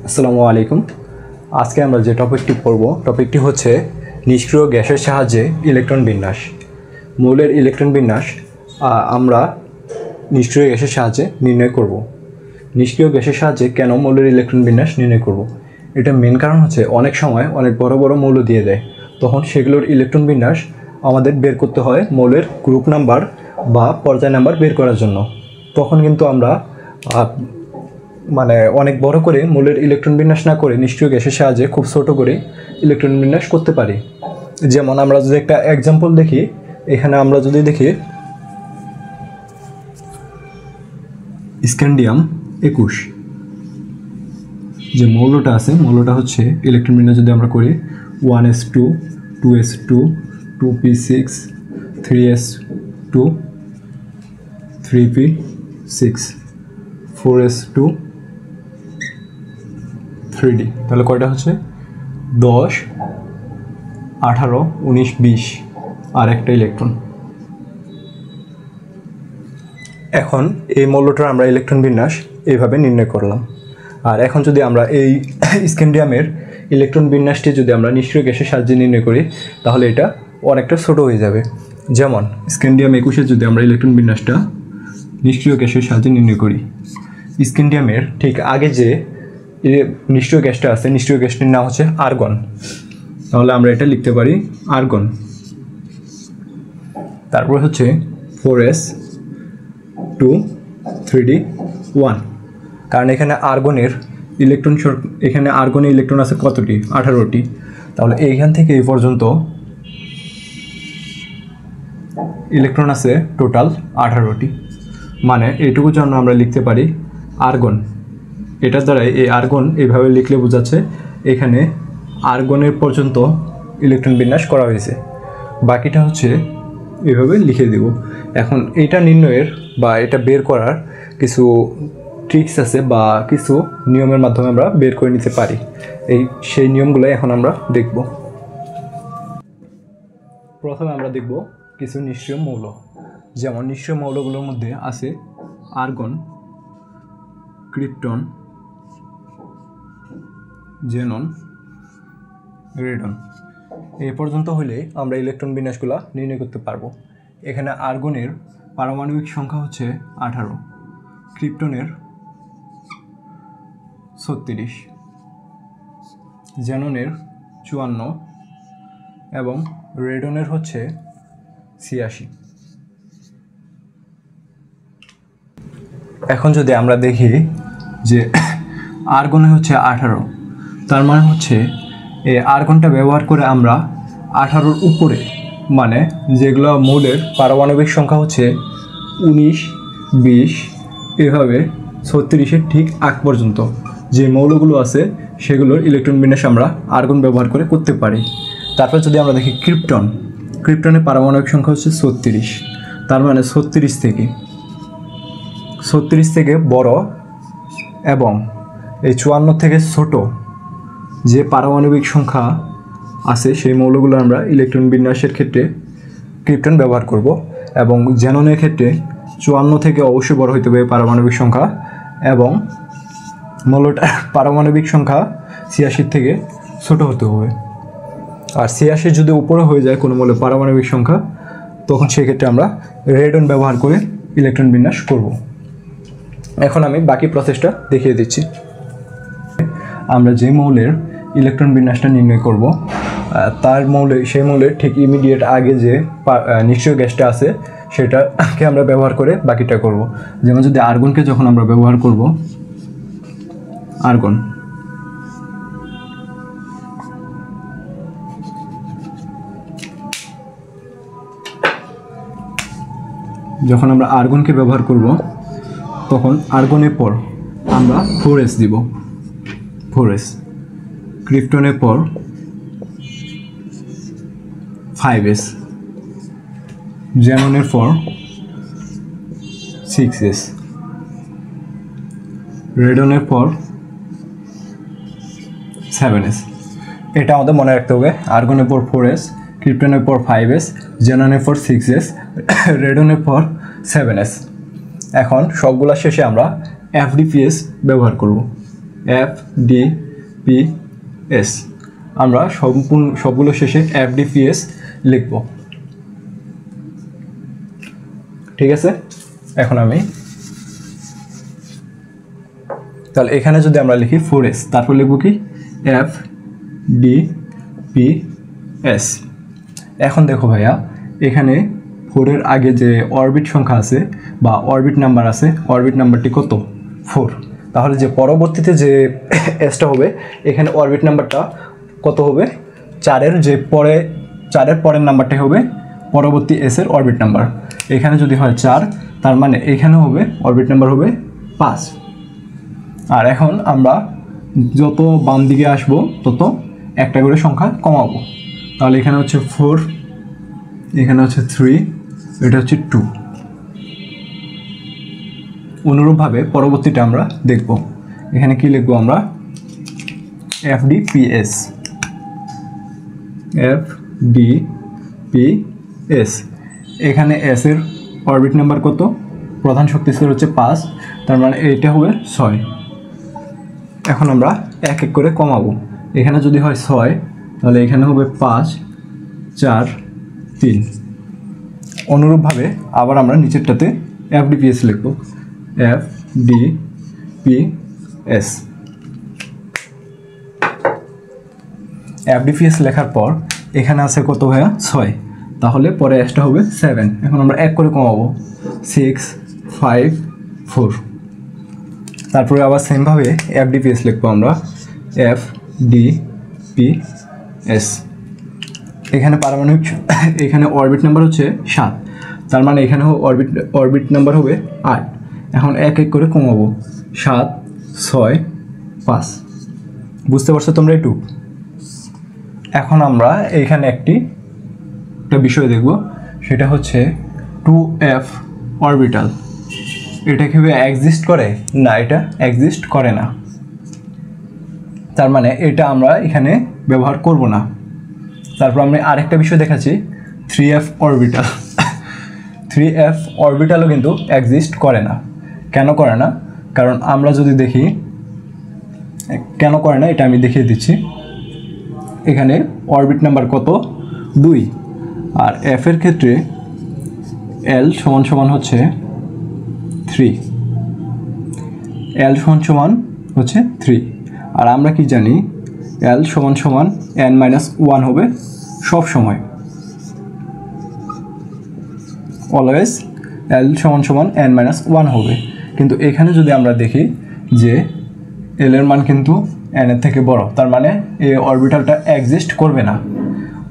আসসালামু আলাইকুম। আজকে আমরা যে টপিকটি পড়ব টপিকটি হচ্ছে নিষ্ক্রিয় গ্যাসের সাহায্যে ইলেকট্রন বিন্যাস। মৌলের ইলেকট্রন বিন্যাস আমরা নিষ্ক্রিয় গ্যাসের সাহায্যে নির্ণয় করব। নিষ্ক্রিয় গ্যাসের সাহায্যে কেন মৌলের ইলেকট্রন বিন্যাস নির্ণয় করব, এটা মেন কারণ হচ্ছে অনেক সময় অনেক বড় বড় মৌল দিয়ে দেয়, তখন সেগুলোর ইলেকট্রন বিন্যাস আমাদের বের করতে হয় মৌলের গ্রুপ নাম্বার বা পর্যায় নাম্বার বের করার জন্য। তখন কিন্তু আমরা অনেক বড় করে মৌলের ইলেকট্রন বিন্যাস না করে নিষ্ক্রিয় গ্যাসের সাহায্যে খুব ছোট করে ইলেকট্রন বিন্যাস করতে পারি। যেমন আমরা যদি একটা এক্সাম্পল দেখি, এখানে আমরা যদি দেখি স্ক্যান্ডিয়াম 21 যে মৌলটা আছে, মৌলটা হচ্ছে ইলেকট্রন বিন্যাস যদি আমরা করি 1s2 2s2 2p6 3s2 3p6 4s2 3d, তাহলে কয়টা হচ্ছে 10 18 19 20 আর একটা ইলেকট্রন। এখন এই মৌলটার আমরা ইলেকট্রন বিন্যাস এইভাবে নির্ণয় করলাম। আর এখন যদি আমরা এই স্ক্যান্ডিয়ামের ইলেকট্রন বিন্যাসটি যদি আমরা নিষ্ক্রিয় গ্যাসের সাহায্যে নির্ণয় করি, তাহলে এটা অনেকটা ছোট হয়ে যাবে। যেমন স্ক্যান্ডিয়াম 21 যদি আমরা ইলেকট্রন বিন্যাসটা নিষ্ক্রিয় গ্যাসের সাহায্যে নির্ণয় করি, স্ক্যান্ডিয়ামের ঠিক আগে যে নিষ্ক্রিয় গ্যাসটা আছে, নিষ্ক্রিয় গ্যাসটির নাম হচ্ছে আর্গন। তাহলে আমরা এটা লিখতে পারি আর্গন। তারপর হচ্ছে 4s2 3d1, কারণ এখানে আর্গনের ইলেকট্রন আছে কতটি? 18টি। তাহলে এইখান থেকে এই পর্যন্ত ইলেকট্রন আছে টোটাল 18টি, মানে এইটুকুর জন্য আমরা লিখতে পারি আর্গন। এটার দ্বারাই এই আর্গন এইভাবে লিখলে বোঝাচ্ছে এখানে আর্গনের পর্যন্ত ইলেকট্রন বিন্যাস করা হয়েছে। বাকিটা হচ্ছে এইভাবে লিখে দেব। এখন এটা নির্ণয়ের বা এটা বের করার কিছু ট্রিক্স আছে বা কিছু নিয়মের মাধ্যমে আমরা বের করে নিতে পারি। সেই নিয়মগুলো এখন আমরা দেখব। প্রথমে আমরা দেখব কিছু নিষ্ক্রিয় মৌল। যেমন নিষ্ক্রিয় মৌলগুলোর মধ্যে আছে আর্গন, ক্রিপ্টন, জেনন, রেডন। এই পর্যন্ত হলে আমরা ইলেকট্রন বিন্যাসগুলো নির্ণয় করতে পারবো। এখানে আর্গনের পারমাণবিক সংখ্যা হচ্ছে 18, ক্রিপ্টনের 36, জেননের 54 এবং রেডনের হচ্ছে 86। এখন যদি আমরা দেখি যে আর্গনে হচ্ছে 18, তার মানে হচ্ছে এই আর্গনটা ব্যবহার করে আমরা 18-র উপরে, মানে যেগুলো মৌলের পারমাণবিক সংখ্যা হচ্ছে 19 20 এভাবে 36-এর ঠিক আগ পর্যন্ত যে মৌলগুলো আছে সেগুলোর ইলেকট্রন বিন্যাস আমরা আর্গন ব্যবহার করে করতে পারি। তারপর যদি আমরা দেখি ক্রিপ্টনের পারমাণবিক সংখ্যা হচ্ছে 36, তার মানে 36 থেকে বড় এবং এই 54 থেকে ছোট যে পারমাণবিক সংখ্যা আছে সেই মৌলগুলো আমরা ইলেকট্রন বিন্যাসের ক্ষেত্রে ক্রিপ্টন ব্যবহার করব। এবং জেননের ক্ষেত্রে 54 থেকে অবশ্যই বড় হইতে হবে পারমাণবিক সংখ্যা, এবং মৌলটার পারমাণবিক সংখ্যা 86 থেকে ছোট হতে হবে। আর 86 যদি উপরে হয়ে যায় কোনো মৌলের পারমাণবিক সংখ্যা, তখন সেক্ষেত্রে আমরা রেডন ব্যবহার করে ইলেকট্রন বিন্যাস করব। এখন আমি বাকি প্রসেসটা দেখিয়ে দিচ্ছি। আমরা যে মৌলের ইলেকট্রন বিন্যাসটা নির্ণয় করব, সেই মৌলের ঠিক ইমিডিয়েট আগে যে নিষ্ক্রিয় গ্যাসটা আছে সেটাকে আমরা ব্যবহার করে বাকিটা করব। যেমন যদি আর্গনকে যখন আমরা ব্যবহার করব, আর্গন যখন আমরা আর্গনকে ব্যবহার করব, তখন আর্গনের পর আমরা 4s দিব, 4s, ক্রিপ্টনের পর 5s, জেননের পর 6s, রেডনের পর 7s। এটা আমাদের মনে রাখতে হবে, আর্গনের পর 4s, ক্রিপ্টনের পর 5s, জেননের পর 6s, রেডনের পর 7s। এখন সবগুলা শেষে আমরা FDPS ব্যবহার করব। FDPS। আমরা সবগুলো শেষে FDPS লিখব। ঠিক আছে, এখন আমি তাহলে এখানে যদি আমরা লিখি 4s, তারপর লিখব কি FDPS। এখন দেখো ভাইয়া, এখানে 4 এর আগে যে অরবিট সংখ্যা আছে বা অরবিট নাম্বার আছে, অরবিট নাম্বারটি কত? 4। তাহলে যে পরবর্তীতে যে এসটা হবে, এখানে অরবিট নাম্বারটা কত হবে? 4 এর পরের নাম্বারটাই হবে পরবর্তী এস এর অরবিট নাম্বার। এখানে যদি হয় 4, তার মানে এখানে হবে অরবিট নাম্বার হবে 5। আর এখন আমরা যত বাম দিকে আসবো তত একটা করে সংখ্যা কমাবো। তাহলে এখানে হচ্ছে 4, এখানে হচ্ছে 3, এটা হচ্ছে 2। অনুরূপভাবে পরবর্তীটা আমরা দেখব। এখানে কি লিখবো আমরা? FDPS। এখানে এস এর অরবিট নাম্বার কত? প্রধান শক্তিস্তর হচ্ছে 5, তার মানে এইটা হবে 6। এখন আমরা এক এক করে কমাবো। এখানে যদি হয় 6, তাহলে এখানে হবে 5, 4, 3। অনুরূপভাবে আবার আমরা নিচেরটাতে FDPS লিখব, FDPS। FDPS লেখার পর এখানে আছে কত ভাইয়া? 6, তাহলে পরে এসটা হবে 7। এখন আমরা এক করে কমাবো, 6, 5, 4। তারপরে আবার সেমভাবে FDPS লিখবো আমরা, FDPS। এখানে পারমাণবিক এখানে অরবিট নাম্বার হচ্ছে 7, তার মানে এখানে অরবিট নাম্বার হবে 8। এখন এক এক করে কমাবো, 7, 6, 5। বুঝতে পারছো তোমরা একটু? এখন আমরা এইখানে একটা বিষয় দেখব, সেটা হচ্ছে 2f অরবিটাল। এটা কিভাবে এক্সিস্ট করে? না, এটা এক্সিস্ট করে না। তার মানে এটা আমরা এখানে ব্যবহার করব না। তারপর আমি আরেকটা বিষয় দেখাচ্ছি, 3f অরবিটাল। 3f অরবিটালও কিন্তু এক্সিস্ট করে না। কেন করে না? কারণ আমরা যদি দেখি কেন করে না, এটা আমি দেখিয়ে দিচ্ছি। এখানে অরবিট নাম্বার কত? 2, আর f এর ক্ষেত্রে l সমান হচ্ছে 3। l সমান হচ্ছে 3। আর আমরা কি জানি? l সমান n-1 হবে সব সময়, অলওয়েজ l সমান n-1 হবে। কিন্তু এখানে যদি আমরা দেখি যে l এর মান কিন্তু n এর থেকে বড়, তার মানে এই অরবিটালটা এক্সিস্ট করবে না।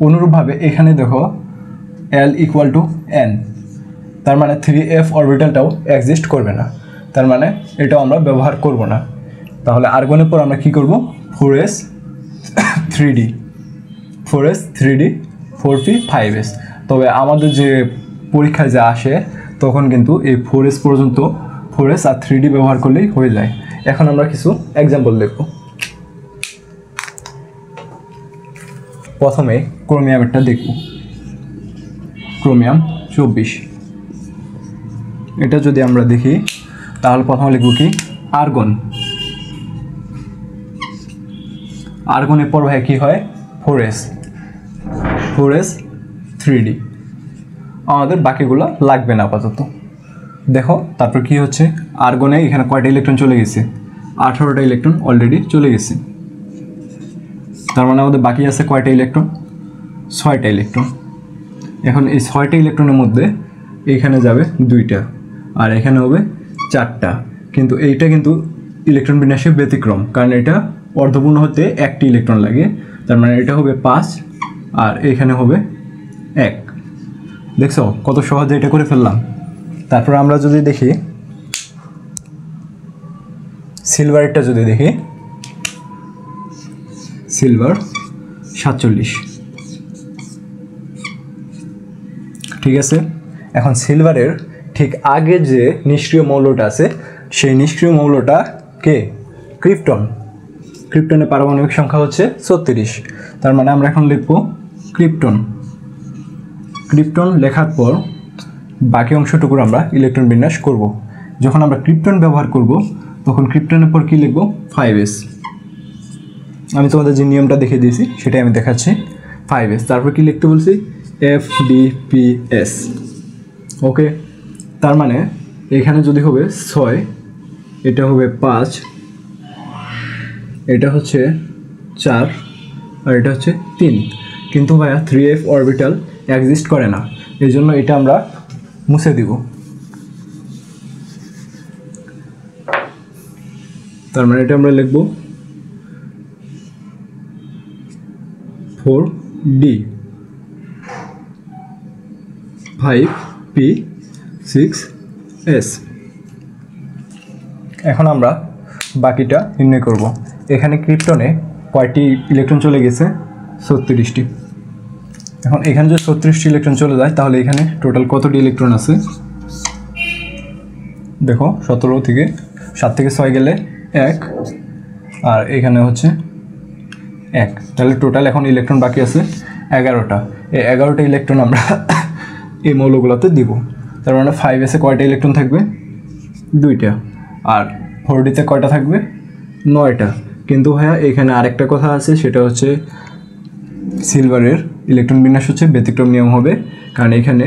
অনুরূপভাবে এখানে দেখো l = n, তার মানে 3f অরবিটালটাও এক্সিস্ট করবে না। তার মানে এটাও আমরা ব্যবহার করব না। তাহলে আর্গনের পর আমরা কি করব? 4s 3d, 4p 5s। তবে আমাদের যে পরীক্ষায় যা আসে তখন কিন্তু এই 4s পর্যন্ত 4s আর 3d ব্যবহার করলেই হয়ে যায়। এখন আমরা কিছু এক্সাম্পল দেখব। প্রথমে ক্রোমিয়ামেরটা দেখব, ক্রোমিয়াম 24। এটা যদি আমরা দেখি তাহলে প্রথমে লিখব কি? আর্গন। আর্গনের পর ভাই কি হয়? 4s 3d। আমাদের বাকিগুলো লাগবে না আপাতত। দেখো তারপর কি হচ্ছে, আর্গনে এখানে কয়টা ইলেকট্রন চলে গেছে? 18টা ইলেকট্রন অলরেডি চলে গেছে। তার মানে আমাদের বাকি আছে কয়টা ইলেকট্রন? 6টা ইলেকট্রন। এখন এই 6টা ইলেকট্রনের মধ্যে এইখানে যাবে 2টা, আর এখানে হবে 4টা। কিন্তু এইটা কিন্তু ইলেকট্রন বিন্যাসের ব্যতিক্রম, কারণ এটা অর্ধপূর্ণ হতে 1টি ইলেকট্রন লাগে। তার মানে এটা হবে 5, আর এখানে হবে 1। দেখছো কত সহজে এটা করে ফেললাম। তারপর আমরা যদি দেখি সিলভারেরটা, যদি দেখি সিলভার 47। ঠিক আছে, এখন সিলভারের ঠিক আগে যে নিষ্ক্রিয় মৌলটা আছে, সেই নিষ্ক্রিয় মৌলটা কে? ক্রিপ্টন। ক্রিপ্টনের পারমাণবিক সংখ্যা হচ্ছে 34। তার মানে আমরা এখন লিখব ক্রিপ্টন। ক্রিপ্টন লেখার পর বাকি অংশটুকুর আমরা ইলেকট্রন বিন্যাস করব। যখন আমরা ক্রিপ্টন ব্যবহার করব তখন ক্রিপ্টনের পর কী লিখবো 5s। আমি তোমাদের যে নিয়মটা দেখিয়ে দিয়েছি সেটাই আমি দেখাচ্ছি 5s। তারপর কি লিখতে বলছি FDPS। ওকে, তার মানে এখানে যদি হবে 6, এটা হবে 5, এটা হচ্ছে 4 আর এটা হচ্ছে 3। কিন্তু ভাইয়া 3f অরবিটাল এক্সিস্ট করে না, এই জন্য এটা আমরা মুছে দিব। তার মানে এটা আমরা লিখব 4d 5p6s। এখন আমরা বাকিটা নির্ণয় করব। এখানে ক্রিপ্টনে কয়টি ইলেকট্রন চলে গেছে 36টি। এখন এখানে যদি 36টি ইলেকট্রন চলে যায় তাহলে এখানে টোটাল কতটি ইলেকট্রন আছে দেখো, 17 থেকে 7 থেকে 6 গেলে 1 আর এখানে হচ্ছে 1, তাহলে টোটাল এখন ইলেকট্রন বাকি আছে 11টা। এই 11টা ইলেকট্রন আমরা এই মৌলগুলোতে দিব। তার মানে 5s-এ কয়টা ইলেকট্রন থাকবে 2টা, আর 4d-তে কয়টা থাকবে 9টা। কিন্তু ভাইয়া এখানে আরেকটা কথা আছে, সেটা হচ্ছে সিলভারের ইলেকট্রন বিন্যাস হচ্ছে ব্যতিক্রম নিয়ম হবে, কারণ এখানে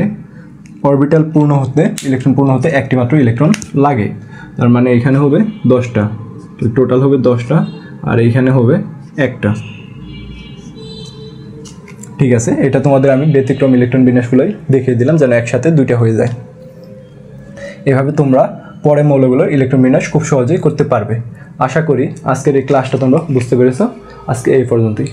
অরবিটাল পূর্ণ হতে ইলেকট্রন পূর্ণ হতে একটি মাত্র ইলেকট্রন লাগে। তার মানে এখানে হবে 10টা, তো টোটাল হবে 10টা, আর এইখানে হবে 1টা। ঠিক আছে, এটা তোমাদের আমি ব্যতিক্রম ইলেকট্রন বিন্যাসগুলোই দেখিয়ে দিলাম যেন একসাথে 2টা হয়ে যায়। এভাবে তোমরা পরে মৌলগুলোর ইলেকট্রন বিন্যাস খুব সহজেই করতে পারবে। আশা করি আজকের এই ক্লাসটা তোমরা বুঝতে পেরেছো। আজকে এই পর্যন্তই।